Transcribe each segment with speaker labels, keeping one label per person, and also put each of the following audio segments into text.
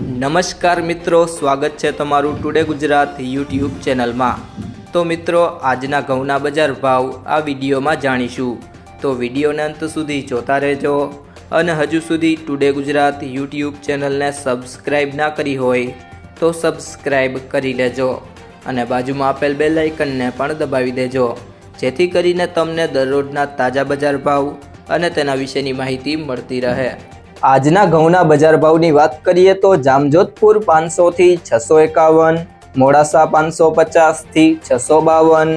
Speaker 1: નમસ્કાર મિત્રો, સ્વાગત છે તમારું ટુડે ગુજરાત યુટ્યુબ ચેનલમાં। તો મિત્રો, આજના ઘઉંના બજાર ભાવ આ વિડીયોમાં જાણીશું, તો વિડીયોને અંત સુધી જોતા રહેજો। અને હજુ સુધી ટુડે ગુજરાત યુટ્યુબ ચેનલને સબસ્ક્રાઈબ ના કરી હોય તો સબસ્ક્રાઈબ કરી લેજો અને બાજુમાં આપેલ બેલ આઇકનને પણ દબાવી દેજો, જેથી કરીને તમને દરરોજના તાજા બજાર ભાવ અને તેના વિશેની માહિતી મળતી રહે। આજના ઘઉંના બજાર ભાવની વાત કરીએ તો જામજોધપુર 500 થી 651, મોડાસા 550 થી 652,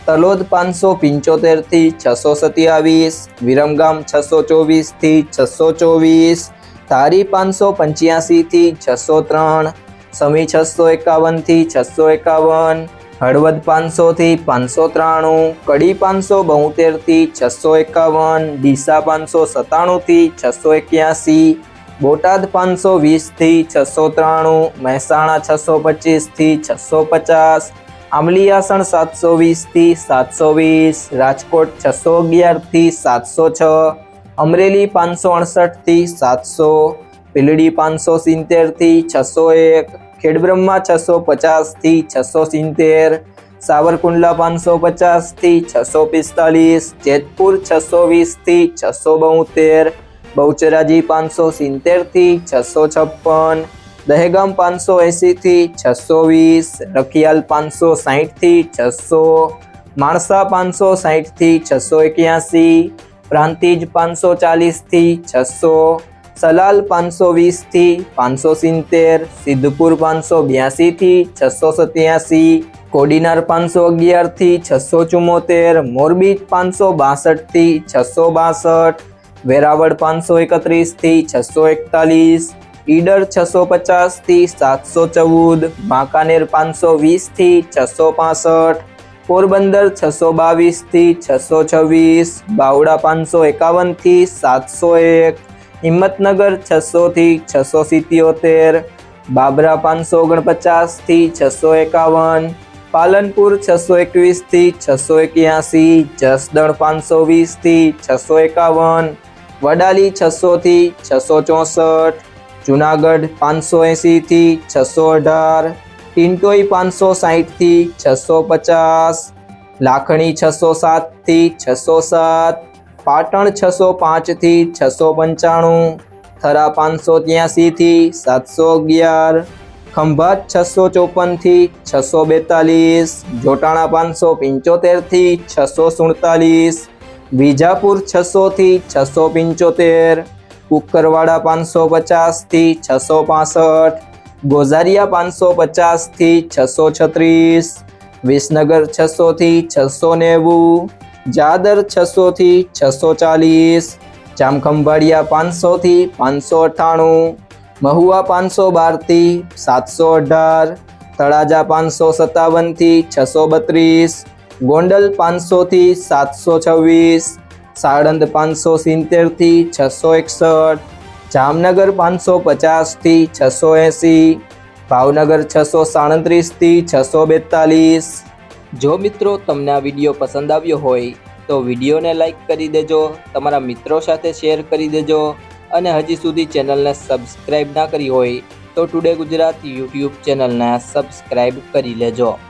Speaker 1: તલોદ 575 થી 627, વિરમગામ 624 થી 624, ધારી 585 થી 603, સમી 651 થી 651, હળવદ 500 થી 593, કડી 572 થી 651, ડીસા 597 થી 681, બોટાદ 520 થી 693, મહેસાણા 625 થી 650, આંબલિયાસણ 720 થી 720, રાજકોટ 611 થી 706, અમરેલી 568 થી 700, પીલડી 570 થી 601, ખેડબ્રહ્મા 650 થી 670, સાવરકુંડલા 550 થી 645, જેતપુર 620 થી 672, બહુચરાજી 570 થી 656, દહેગામ 580 થી 620, રખિયાલ 560 થી 600, માણસા 560 થી 681, પ્રાંતિજ 540 થી 600, સલાલ 520 થી 570, સિદ્ધપુર 582 થી 687, કોડીનાર 511 થી 674, મોરબી 562 થી 662, વેરાવળ 531 થી 641, ઈડર 650 થી 714, વાંકાનેર 520 થી 665, પોરબંદર 622 થી 626, બાવડા 551 થી 701, હિંમતનગર 600 થી 677, બાબરા 549 થી 651, પાલનપુર 621 થી 681, જસદણ 520 થી 651, વડાલી 600 થી 664, જુનાગઢ 580 થી 618, ટિન્ટોઈ 560 થી 650, લાખણી 607 થી 607, પાટણ 605 થી 695, થરા 583 થી 711, ખંભાત 654 થી 642, જોટાણા 575 થી 647, વિજાપુર 600 થી 675, કુકરવાડા 550 થી 665, ગોઝારિયા 550 થી 636, વિસનગર 600 થી 690, જાદર 600 થી 640, જામખંભાળિયા 500 થી 598, મહુવા 512 થી 718, તળાજા 557 થી 632, ગોંડલ 500 થી 726, સાણંદ 570 થી 661, જામનગર 550 થી 680, ભાવનગર 637 થી 642। જો મિત્રો તમને આ વિડીયો પસંદ આવ્યો હોય તો વિડીયોને લાઈક કરી દેજો, તમારા મિત્રો સાથે શેર કરી દેજો અને હજી સુધી ચેનલને સબસ્ક્રાઈબ ના કરી હોય તો ટુડે ગુજરાત યુટ્યુબ ચેનલને સબસ્ક્રાઈબ કરી લેજો।